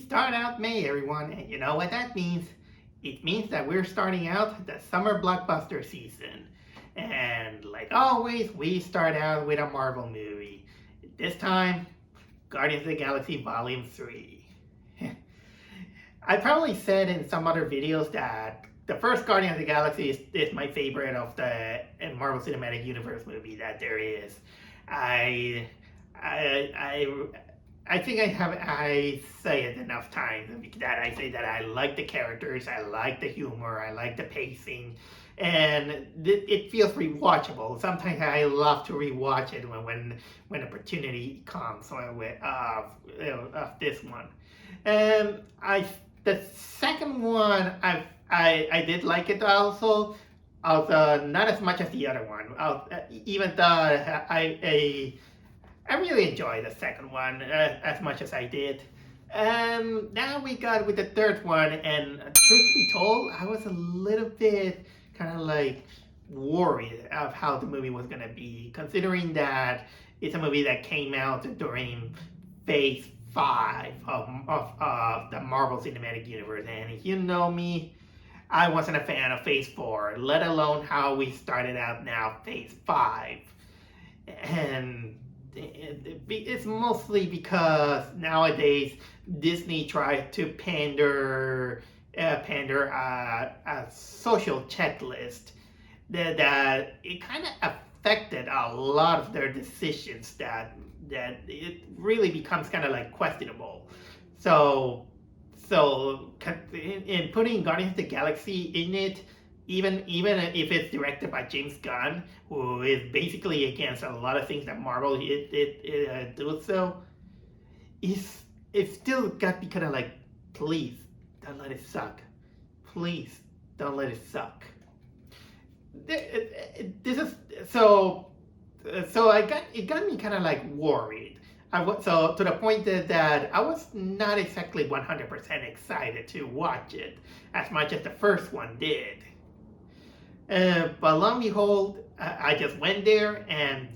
start out May, everyone, and you know what that means? It means that we're starting out the summer blockbuster season. And like always, we start out with a Marvel movie. This time, Guardians of the Galaxy Volume 3. I probably said in some other videos that the first Guardians of the Galaxy is my favorite of the Marvel Cinematic Universe movie that there is. I I I I think I say it enough times that I say that I like the characters, I like the humor, I like the pacing, and it feels rewatchable. Sometimes I love to rewatch it when opportunity comes of this one. I the second one I did like it also. Although not as much as the other one. Even though I really enjoyed the second one as much as I did. Now we got with the third one, and truth to be told, I was a little bit kind of like worried of how the movie was gonna be, considering that it's a movie that came out during Phase 5 of the Marvel Cinematic Universe, and if you know me, I wasn't a fan of Phase 4, let alone how we started out now, Phase 5. And it's mostly because nowadays Disney tries to pander a social checklist that it kind of affected a lot of their decisions that it really becomes kind of like questionable. So in putting Guardians of the Galaxy in it, even if it's directed by James Gunn, who is basically against a lot of things that Marvel does, so it still got me kind of like, please don't let it suck, please don't let it suck. This is so it got me kind of like worried. So to the point that I was not exactly 100% excited to watch it as much as the first one did. But lo and behold, I just went there, and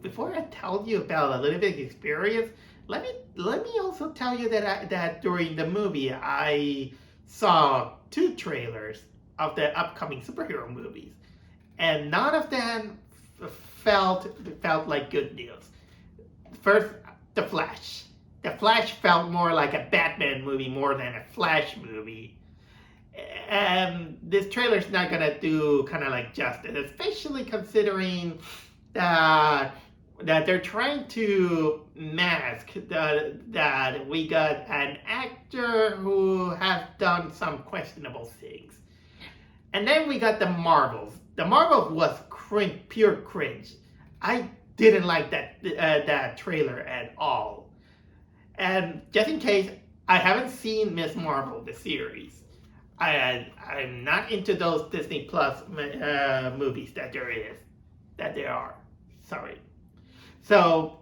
before I tell you about a little bit of experience, let me also tell you that during the movie I saw 2 trailers of the upcoming superhero movies, and none of them felt like good news. First, The Flash. The Flash felt more like a Batman movie more than a Flash movie. And this trailer's not gonna do kind of like justice, especially considering that they're trying to mask that we got an actor who has done some questionable things. And then we got the Marvels. The Marvels was pure cringe. I didn't like that trailer at all. And just in case, I haven't seen Miss Marvel, the series. I'm not into those Disney Plus movies that there are. Sorry. So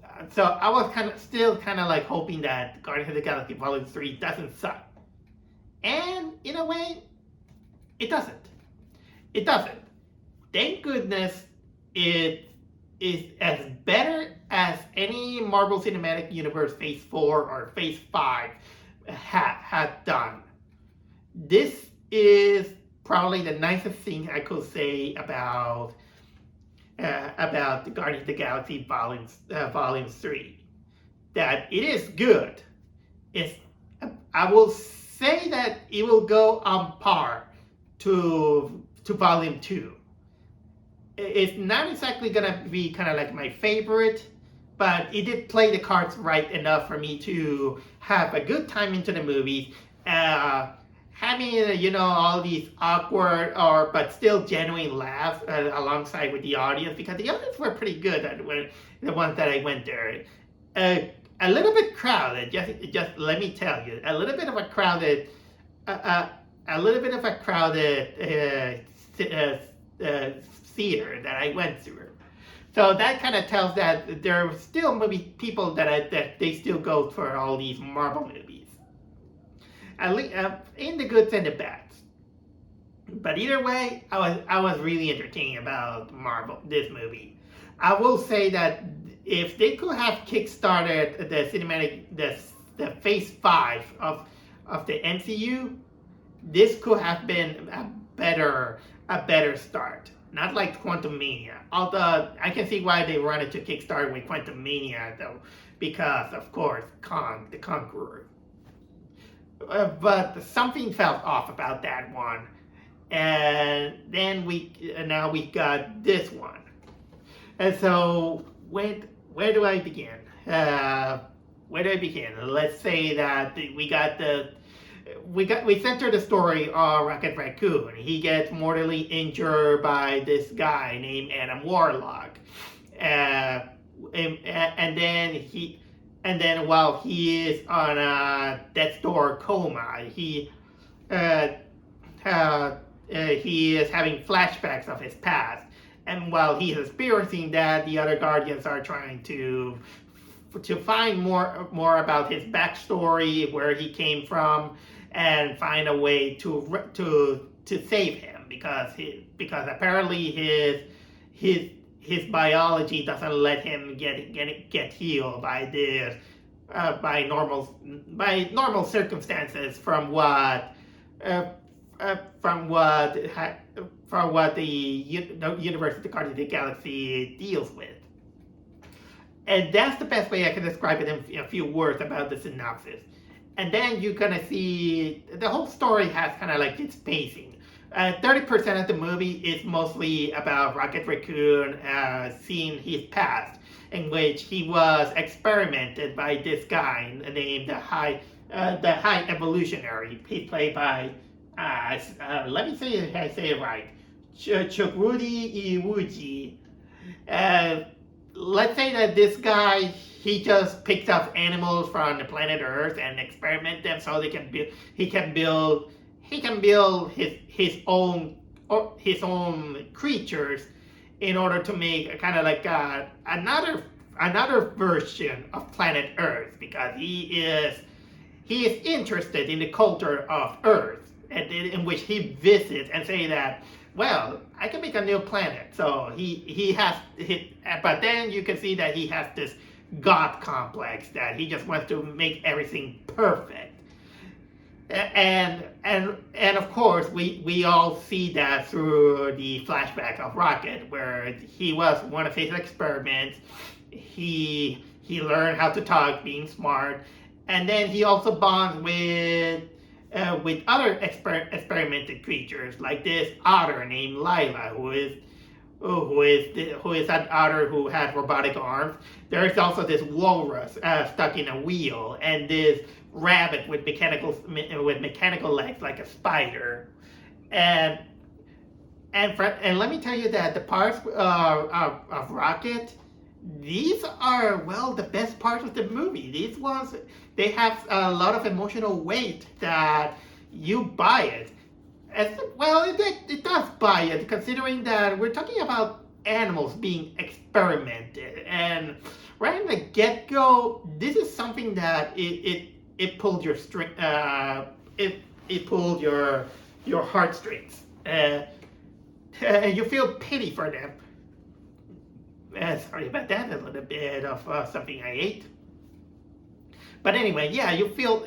I was still kind of like hoping that Guardians of the Galaxy Volume 3 doesn't suck. And in a way, it doesn't. It doesn't. Thank goodness it is as better as any Marvel Cinematic Universe Phase 4 or Phase 5 had done. This is probably the nicest thing I could say about the Guardians of the Galaxy Volume 3. That it is good. I will say that it will go on par to Volume 2. It's not exactly gonna be kind of like my favorite, but it did play the cards right enough for me to have a good time into the movie. Having all these awkward but still genuine laughs alongside with the audience, because the audience were pretty good the ones that I went there. A little bit crowded, just let me tell you, a little bit of a crowded theater that I went through. So that kind of tells that there are still maybe people that they still go for all these Marvel movies. At least, in the goods and the bads. But either way, I was really entertained about this movie. I will say that if they could have kickstarted the the Phase 5 of the MCU, this could have been a better start. Not like Quantum Mania. Although I can see why they wanted to kickstart with Quantum Mania though, because of course Kong the Conqueror. But something felt off about that one, and then now we got this one, and so where do I begin? Where do I begin? Let's say that we center the story on Rocket Raccoon. He gets mortally injured by this guy named Adam Warlock, and then while he is on a death's door coma, he is having flashbacks of his past. And while he's experiencing that, the other Guardians are trying to find more about his backstory, where he came from, and find a way to save him because apparently his biology doesn't let him get healed by this by normal circumstances from what the universe of the Guardians of the Galaxy deals with. And that's the best way I can describe it in a few words about the synopsis. And then you're gonna see the whole story has kind of like its pacing. 30% of the movie is mostly about Rocket Raccoon seeing his past, in which he was experimented by this guy named the High Evolutionary. He's played by let me see if I say it right, Chukwudi Iwuji. Let's say that this guy, he just picks up animals from the planet Earth and experiment them so he can build his own creatures in order to make kind of like another version of planet Earth, because he is interested in the culture of Earth, and in which he visits and say that, well, I can make a new planet. So but then you can see that he has this God complex that he just wants to make everything perfect. And of course we all see that through the flashback of Rocket, where he was one of his experiments. He learned how to talk, being smart, and then he also bonds with other experimented creatures, like this otter named Lila, who is an otter who has robotic arms. There is also this walrus stuck in a wheel, and this rabbit with mechanical legs like a spider. And let me tell you that the parts of Rocket, these are, well, the best parts of the movie. These ones, they have a lot of emotional weight that you buy it. It does buy it, considering that we're talking about animals being experimented. And right in the get-go, this is something that it pulled your string, it pulled your heartstrings. You feel pity for them. Sorry about that, a little bit of something I ate. But anyway, yeah, you feel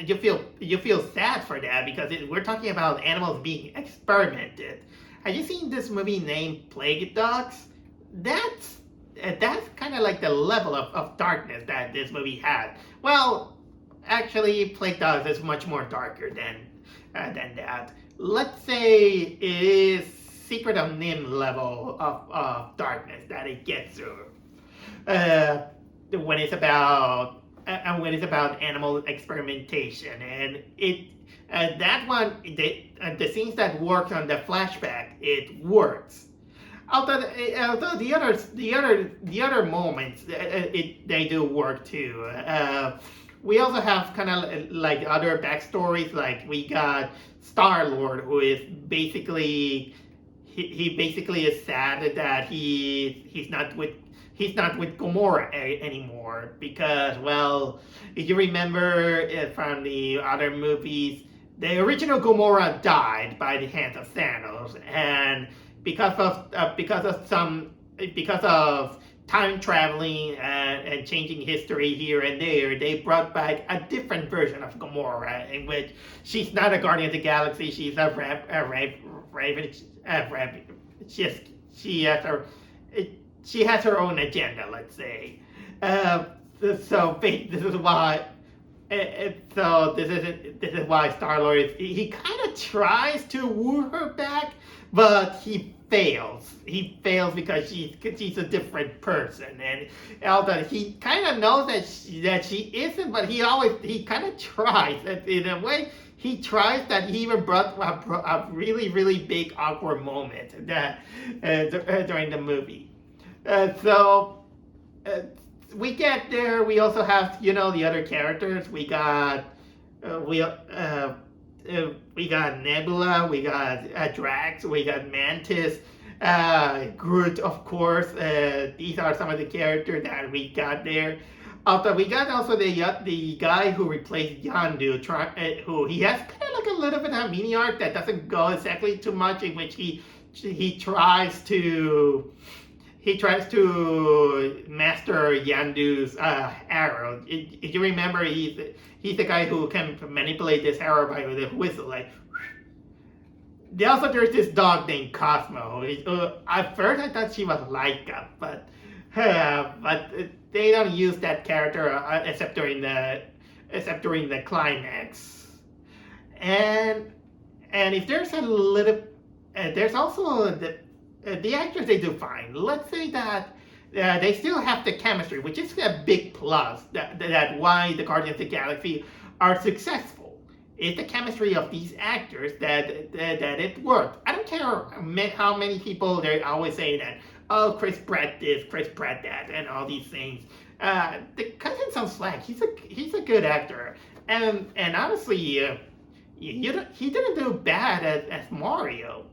sad for that, because we're talking about animals being experimented. Have you seen this movie named Plague Dogs? That's kind of like the level of darkness that this movie had. Well, actually, Plague Dogs is much more darker than that. Let's say it is Secret of Nim level of darkness that it gets through. When it's about animal experimentation, and that one, the scenes that work on the flashback, it works. Although the other moments, they do work too. We also have kind of like other backstories, like we got Star-Lord, who is basically he basically is sad that he's not with Gamora anymore, because, well, if you remember from the other movies, the original Gamora died by the hands of Thanos, and because of time traveling and changing history here and there, they brought back a different version of Gamora, in which she's not a Guardian of the Galaxy. She's Raven. She has, she has her she has her own agenda, let's say. Uh, so this is why. So this is why Star-Lord he kind of tries to woo her back, but he fails. He fails because she's a different person, and although he kind of knows that she isn't, but he kind of tries. In a way, he tries that he even brought a really really big awkward moment that during the movie. So. We get there. We also have, the other characters. We got Nebula. We got Drax. We got Mantis. Groot, of course. These are some of the characters that we got there. Although we got also the guy who replaced Yandu, who he has kind of like a little bit of a mini arc that doesn't go exactly too much, in which he tries to. He tries to master Yandu's arrow. If you remember, he's the guy who can manipulate this arrow by with a whistle. Like, also there's this dog named Cosmo. At first I thought she was Laika, but they don't use that character except during the climax. And if there's a little, there's also the actors, they do fine. Let's say that they still have the chemistry, which is a big plus. That why the Guardians of the Galaxy are successful. It's the chemistry of these actors that it worked. I don't care how many people they always say that. Oh, Chris Pratt this, Chris Pratt that, and all these things. Cut him some slack. He's a good actor, and honestly, he didn't do bad as Mario.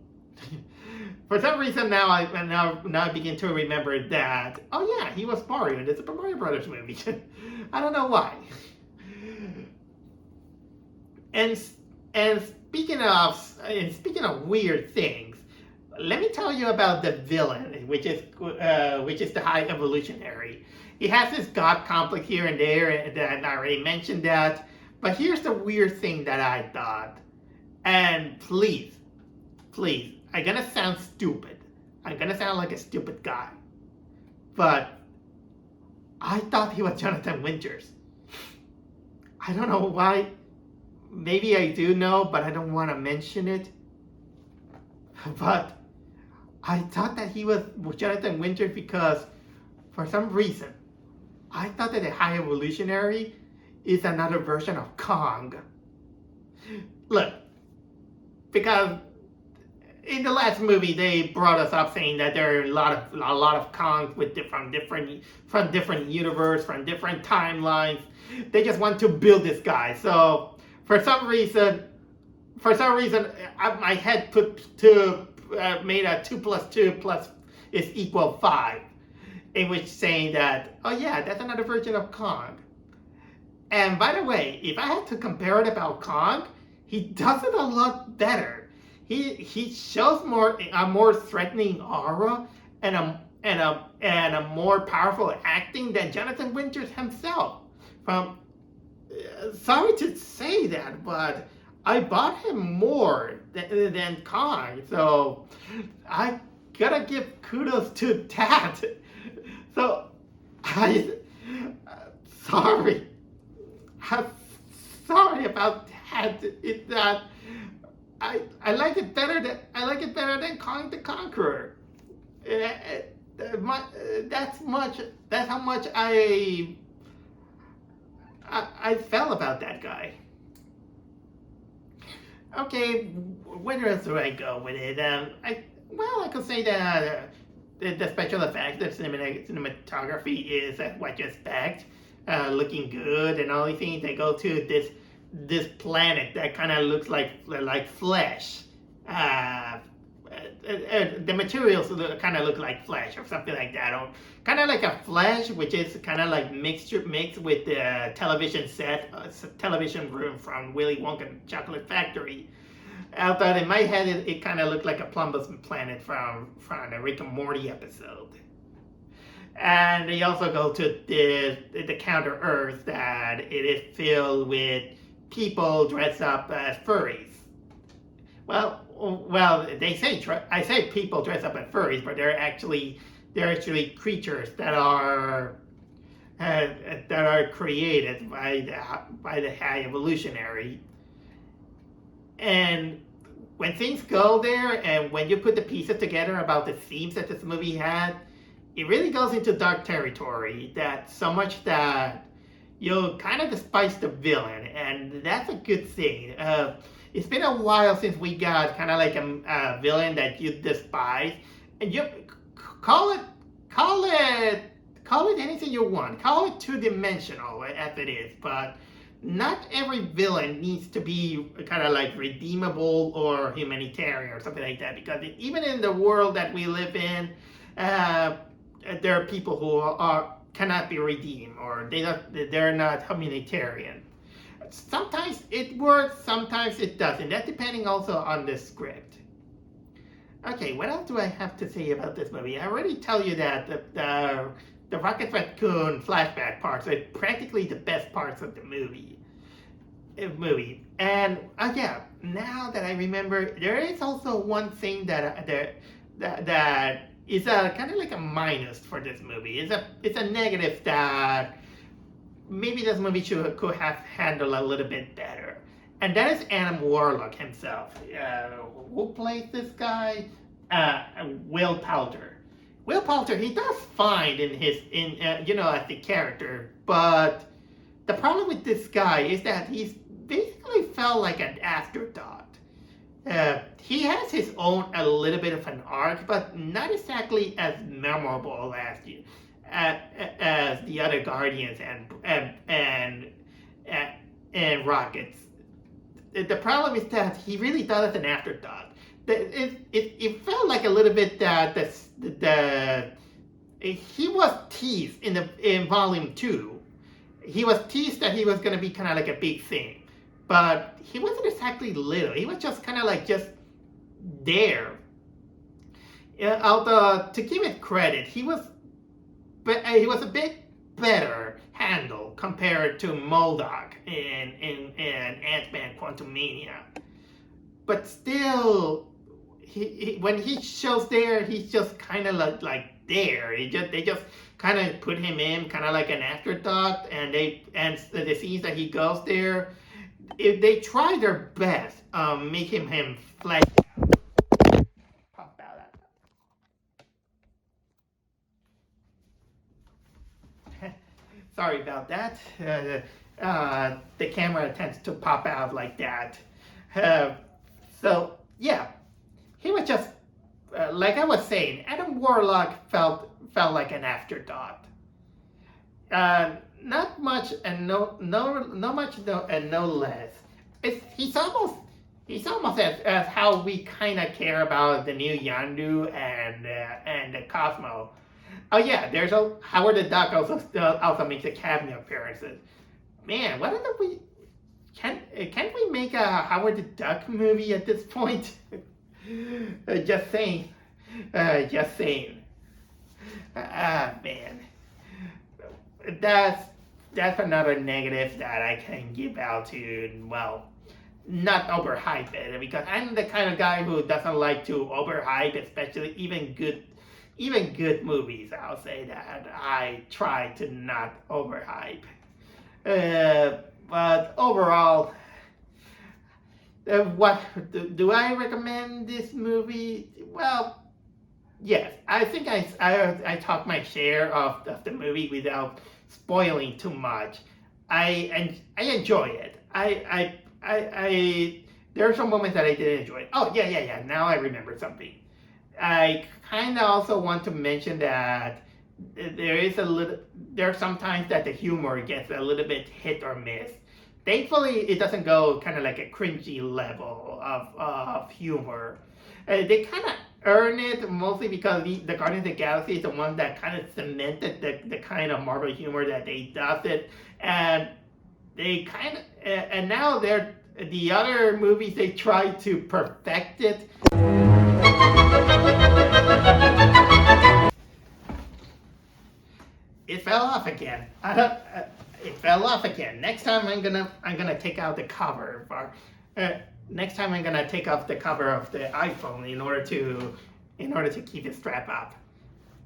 For some reason now I begin to remember that. Oh yeah, he was Mario in the Super Mario Brothers movie. I don't know why. And speaking of weird things, let me tell you about the villain, which is the High Evolutionary. He has this god complex here and there, and I already mentioned that. But here's the weird thing that I thought. And please. I'm gonna sound stupid. I'm gonna sound like a stupid guy. But I thought he was Jonathan Winters. I don't know why. Maybe I do know, but I don't want to mention it. But I thought that he was Jonathan Winters because, for some reason, I thought that the High Evolutionary is another version of Kong. Look, because in the last movie, they brought us up saying that there are a lot of Kongs from different universe, from different timelines. They just want to build this guy. So for some reason, my head made a 2 + 2 is equal 5, in which saying that, oh yeah, that's another version of Kong. And by the way, if I had to compare it about Kong, he does it a lot better. He shows a more threatening aura and a more powerful acting than Jonathan Winters himself. Sorry to say that, but I bought him more than Kong, so I gotta give kudos to that. So sorry. I'm sorry about that. It's that. I like it better than Kong the Conqueror. That's how much I felt about that guy. Okay, where else do I go with it? I could say that the special effects, the cinematography is what you expect, looking good and all these things. They go to this planet that kind of looks like flesh. The materials kind of look like flesh or something like that, or kind of like a flesh, which is kind of like mixed with the television television room from Willy Wonka Chocolate Factory. Although in my head it kind of looked like a Plumbus planet from the Rick and Morty episode. And they also go to the counter Earth that it is filled with people dressed up as furries. Well, they say I say people dress up as furries, but they're actually creatures that are created by the high evolutionary. And when things go there, and when you put the pieces together about the themes that this movie had, it really goes into dark territory. That so much that you'll kind of despise the villain, and that's a good thing. It's been a while since we got kind of like a villain that you despise, and you call it, call it, call it anything you want. Call it two-dimensional as it is, but not every villain needs to be kind of like redeemable or humanitarian or something like that. Because even in the world that we live in, there are people who cannot be redeemed, or they're not humanitarian. Sometimes it works, sometimes it doesn't. That's depending also on the script. Okay, what else do I have to say about this movie? I already tell you that the Rocket Raccoon flashback parts are practically the best parts of the movie. And yeah, now that I remember, there is also one thing that is a kind of like a minus for this movie. It's a negative that maybe this movie could have handled a little bit better. And that is Adam Warlock himself. Who plays this guy? Will Poulter. Will Poulter, he does fine as the character, but the problem with this guy is that he's basically felt like an afterthought. He has his own a little bit of an arc, but not exactly as memorable as the other Guardians and Rockets. The problem is that he really thought as an afterthought. It felt like a little bit that he was teased in Volume 2. He was teased that he was going to be kind of like a big thing, but he wasn't exactly little. He was just kind of like just there. Although to give it credit, he was a bit better handled compared to MODOK in Ant-Man Quantumania. But still, when he shows there, he's just kind of like there. They just kind of put him in kind of like an afterthought, and the scenes that he goes there, if they try their best, making him flesh out. Pop out. Sorry about that. The camera tends to pop out like that. So yeah, he was just like I was saying. Adam Warlock felt like an afterthought. Not much and no much and no less. He's almost as how we kind of care about the new Yandu and the Cosmo. Oh yeah, there's Howard the Duck also makes a cameo appearances. Man, why don't we? Can't we make a Howard the Duck movie at this point? Just saying. Just saying. Man. That's another negative that I can give out to, well, not overhype it, because I'm the kind of guy who doesn't like to overhype, especially even good movies. I'll say that I try to not overhype. But overall, what do I recommend this movie? Well, yes, I think I talked my share of the movie without spoiling too much. I enjoy it. There are some moments that I didn't enjoy. Oh yeah. Now I remember something. I kind of also want to mention that there are sometimes that the humor gets a little bit hit or miss. Thankfully, it doesn't go kind of like a cringy level of humor. They kind of earn it mostly because the Guardians of the Galaxy is the one that kind of cemented the kind of Marvel humor that they does it, and they kind of and now the other movies they try to perfect it. it fell off again. I don't, it fell off again. Next time I'm gonna take out the cover for. Next time I'm gonna take off the cover of the iPhone in order to keep it strapped up.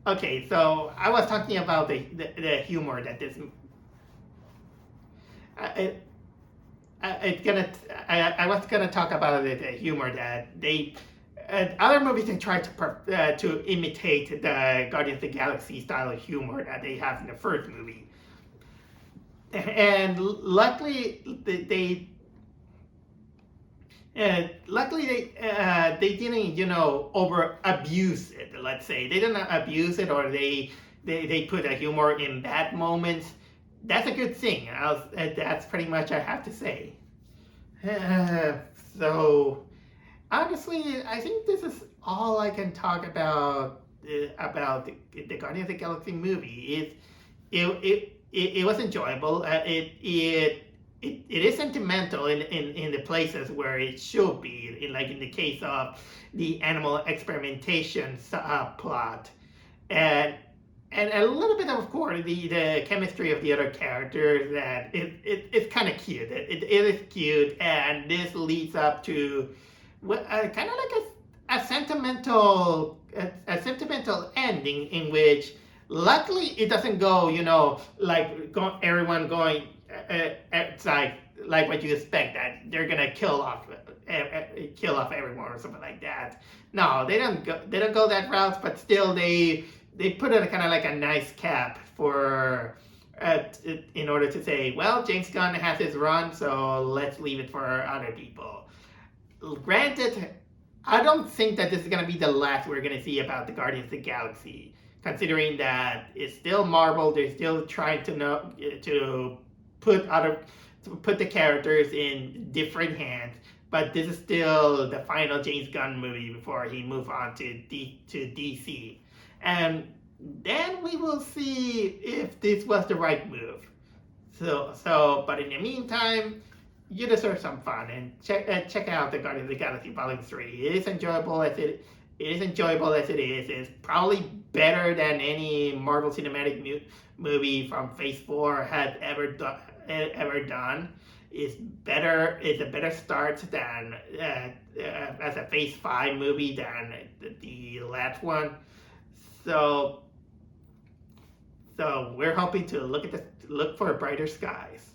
Okay, so I was talking about the humor that this. It, it's gonna. I was gonna talk about the humor that they. Other movies they try to imitate the Guardians of the Galaxy style of humor that they have in the first movie, and luckily they didn't over abuse it. Let's say they didn't abuse it, or they put a humor in bad moments. That's a good thing. That's pretty much I have to say. So honestly, I think this is all I can talk about the Guardians of the Galaxy movie. It was enjoyable. It is sentimental in the places where it should be, like in the case of the animal experimentation plot, and a little bit of course the chemistry of the other characters. That it's kind of cute. It is cute, and this leads up to kind of like a sentimental ending in which luckily it doesn't go like everyone going it's like what you expect, that they're gonna kill off everyone or something like that. No, they don't go that route, but still they put it kind of like a nice cap for in order to say, well, James Gunn has his run, so let's leave it for other people. Granted, I don't think that this is going to be the last we're going to see about the Guardians of the Galaxy, considering that it's still Marvel. They're still trying to put the characters in different hands, but this is still the final James Gunn movie before he moves on to DC, and then we will see if this was the right move. But in the meantime, you deserve some fun, and check out the Guardians of the Galaxy Volume 3. It is enjoyable as it is. It's probably better than any Marvel Cinematic movie from Phase 4 had ever done. It's a better start than as a Phase 5 movie than the last one. So we're hoping to look for brighter skies.